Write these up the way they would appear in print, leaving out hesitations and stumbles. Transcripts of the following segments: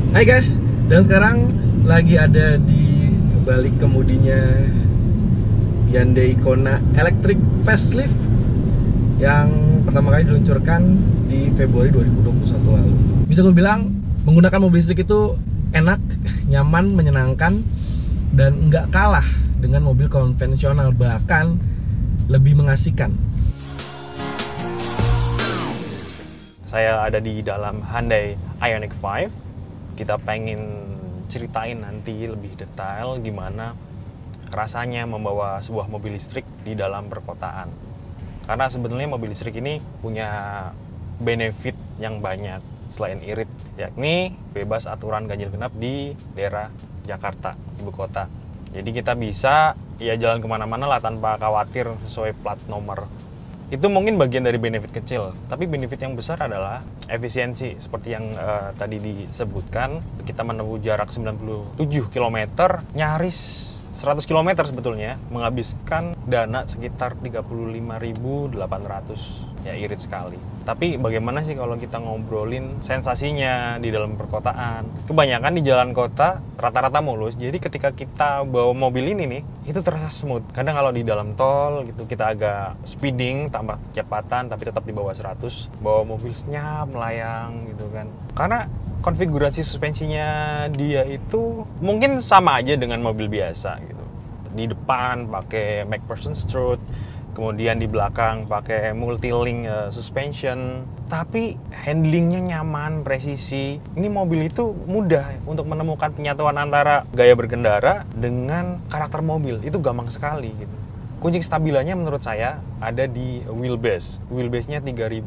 Hai guys, dan sekarang lagi ada di balik kemudinya Hyundai Kona Electric Facelift yang pertama kali diluncurkan di Februari 2021 lalu. Bisa gue bilang menggunakan mobil listrik itu enak, nyaman, menyenangkan, dan nggak kalah dengan mobil konvensional, bahkan lebih mengasihkan. Saya ada di dalam Hyundai Ioniq 5. Kita pengen ceritain nanti lebih detail gimana rasanya membawa sebuah mobil listrik di dalam perkotaan. Karena sebetulnya mobil listrik ini punya benefit yang banyak selain irit, yakni bebas aturan ganjil genap di daerah Jakarta, ibu kota. Jadi kita bisa ya jalan kemana-mana lah tanpa khawatir sesuai plat nomor. Itu mungkin bagian dari benefit kecil, tapi benefit yang besar adalah efisiensi. Seperti yang tadi disebutkan, kita menempuh jarak 97 km, nyaris 100 km sebetulnya, menghabiskan dana sekitar 35.800, ya irit sekali. Tapi bagaimana sih kalau kita ngobrolin sensasinya di dalam perkotaan? Kebanyakan di jalan kota rata-rata mulus, jadi ketika kita bawa mobil ini nih, itu terasa smooth. Kadang kalau di dalam tol gitu kita agak speeding, tambah kecepatan tapi tetap di bawah 100, bawa mobil senyap, melayang gitu kan. Karena konfigurasi suspensinya dia itu mungkin sama aja dengan mobil biasa gitu. Di depan pakai MacPherson strut, kemudian di belakang pakai multi-link suspension, tapi handlingnya nyaman, presisi. Ini mobil itu mudah untuk menemukan penyatuan antara gaya berkendara dengan karakter mobil. Itu gampang sekali gitu. Kunci kestabilannya menurut saya ada di wheelbase. Wheelbase-nya 3000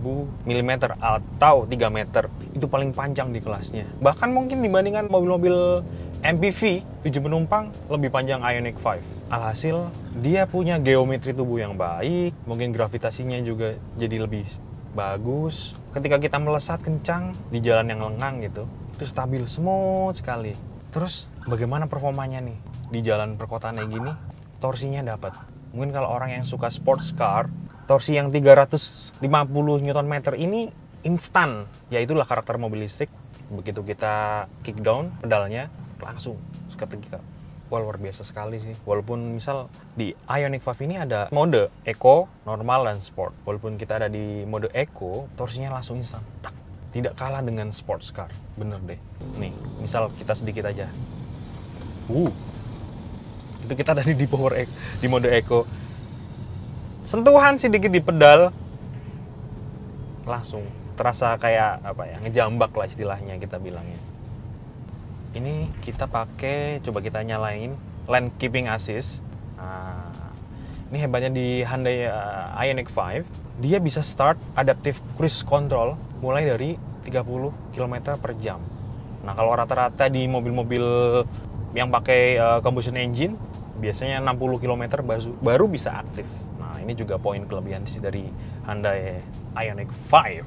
mm atau 3 meter. Itu paling panjang di kelasnya. Bahkan mungkin dibandingkan mobil-mobil MPV 7 penumpang lebih panjang Ioniq 5. Alhasil dia punya geometri tubuh yang baik, mungkin gravitasinya juga jadi lebih bagus. Ketika kita melesat kencang di jalan yang lengang gitu, itu stabil, smooth sekali. Terus bagaimana performanya nih? Di jalan perkotaan kayak gini, torsinya dapat. Mungkin kalau orang yang suka sports car, torsi yang 350 Nm ini instan. Ya itulah karakter mobil listrik. Begitu kita kick down pedalnya, langsung seketika. Wah, luar biasa sekali sih. Walaupun misal di Ioniq 5 ini ada mode Eco, normal, dan sport. Walaupun kita ada di mode Eco, torsinya langsung instan. Tidak kalah dengan sports car. Bener deh. Nih, misal kita sedikit aja. Itu kita tadi di di mode Eco. Sentuhan sedikit di pedal, langsung terasa kayak apa ya, ngejambak lah istilahnya kita bilangnya. Ini kita pakai, coba kita nyalain lane keeping assist. Ini hebatnya di Hyundai Ioniq 5, dia bisa start adaptive cruise control mulai dari 30 km per jam. Nah, kalau rata-rata di mobil-mobil yang pakai combustion engine biasanya 60 km baru bisa aktif. Nah, ini juga poin kelebihan sih dari Hyundai Ioniq 5.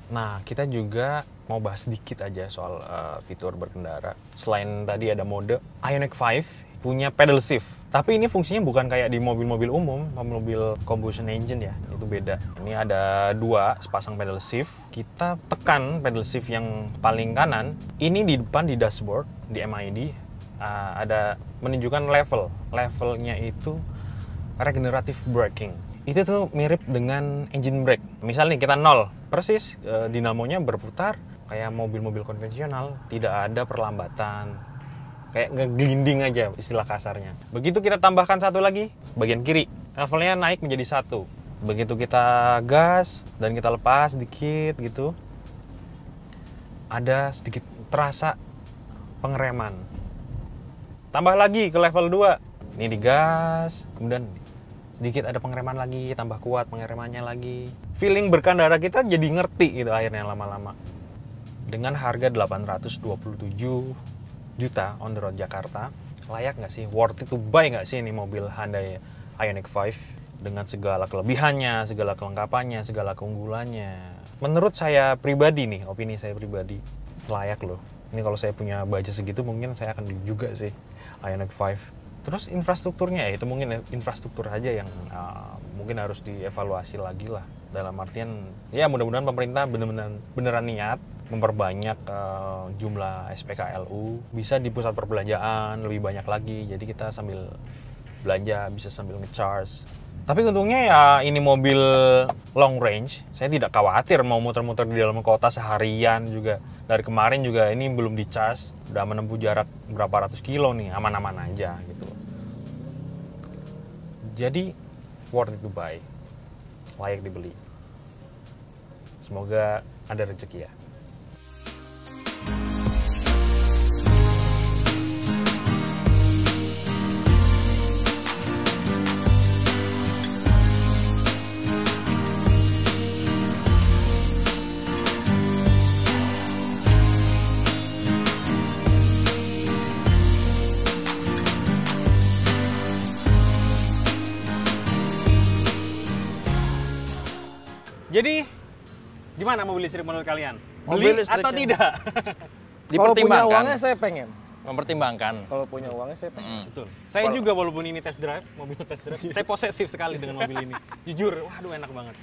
Nah, kita juga mau bahas sedikit aja soal fitur berkendara. Selain tadi ada mode, Ioniq 5 punya pedal shift. Tapi ini fungsinya bukan kayak di mobil-mobil umum, mobil combustion engine ya, itu beda. Ini ada dua sepasang pedal shift. Kita tekan pedal shift yang paling kanan, ini di depan di dashboard, di MID, ada menunjukkan levelnya itu regenerative braking. Itu tuh mirip dengan engine brake. Misalnya kita 0, persis dinamonya berputar kayak mobil-mobil konvensional, tidak ada perlambatan, kayak ngeglinding aja istilah kasarnya. Begitu kita tambahkan satu lagi, bagian kiri, levelnya naik menjadi 1. Begitu kita gas dan kita lepas sedikit gitu, ada sedikit terasa pengereman. Tambah lagi ke level 2, ini digas, kemudian sedikit ada pengereman lagi, tambah kuat pengeremannya lagi. Feeling berkendara kita jadi ngerti gitu akhirnya lama-lama. Dengan harga 827 juta on the road Jakarta, layak nggak sih? Worth it to buy nggak sih ini mobil Hyundai Ioniq 5? Dengan segala kelebihannya, segala kelengkapannya, segala keunggulannya. Menurut saya pribadi nih, opini saya pribadi, layak loh. Ini kalau saya punya budget segitu mungkin saya akan beli juga sih Ioniq 5. Terus infrastrukturnya ya itu mungkin infrastruktur aja yang mungkin harus dievaluasi lagi lah. Dalam artian ya mudah-mudahan pemerintah beneran niat memperbanyak jumlah SPKLU, bisa di pusat perbelanjaan lebih banyak lagi. Jadi kita sambil belanja bisa sambil ngecharge. Tapi untungnya ya ini mobil long range, saya tidak khawatir mau muter-muter di dalam kota seharian juga. Dari kemarin juga ini belum dicas, udah menempuh jarak berapa ratus kilo nih, aman-aman aja gitu. Jadi worth it to buy, layak dibeli. Semoga ada rezeki ya. Jadi, gimana mobil listrik menurut kalian? Beli Mobil listrik atau ya. tidak? Kalau punya Dipertimbangkan. uangnya saya pengen. Mempertimbangkan. Kalau punya uangnya saya pengen. Betul. Saya juga walaupun ini test drive, mobil test drive, saya posesif sekali dengan mobil ini. Jujur, waduh enak banget.